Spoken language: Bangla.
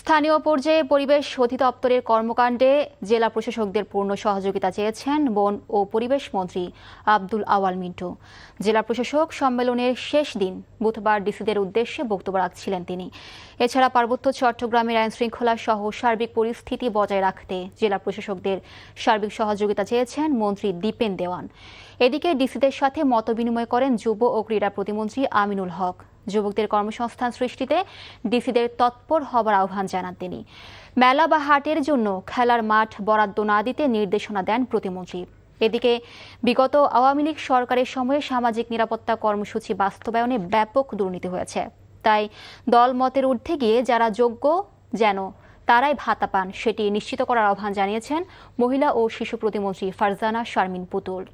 স্থানীয় পর্যায়ে পরিবেশ অধিদপ্তরের কর্মকাণ্ডে জেলা প্রশাসকদের পূর্ণ সহযোগিতা চেয়েছেন বন ও পরিবেশ মন্ত্রী আব্দুল আওয়াল মিন্টু। জেলা প্রশাসক সম্মেলনের শেষ দিন বুধবার ডিসিদের উদ্দেশ্যে বক্তব্য রাখছিলেন তিনি। এছাড়া পার্বত্য চট্টগ্রামের আইনশৃঙ্খলা সহ সার্বিক পরিস্থিতি বজায় রাখতে জেলা প্রশাসকদের সার্বিক সহযোগিতা চেয়েছেন মন্ত্রী দীপেন দেওয়ান। এদিকে ডিসিদের সাথে মতবিনিময় করেন যুব ও ক্রীড়া প্রতিমন্ত্রী আমিনুল হক। যুবকদের কর্মসংস্থান সৃষ্টিতে ডিসিদের তৎপর হবার আহ্বান জানান তিনি। মেলা বা হাটের জন্য খেলার মাঠ বরাদ্দ না দিতে নির্দেশনা দেন প্রতিমন্ত্রী। এদিকে বিগত আওয়ামী লীগ সরকারের সময়ে সামাজিক নিরাপত্তা কর্মসূচি বাস্তবায়নে ব্যাপক দুর্নীতি হয়েছে। তাই দল মতের ঊর্ধ্বে গিয়ে যারা যোগ্য যেন তারাই ভাতা পান সেটি নিশ্চিত করার আহ্বান জানিয়েছেন মহিলা ও শিশু প্রতিমন্ত্রী ফারজানা শারমিন পুতুল।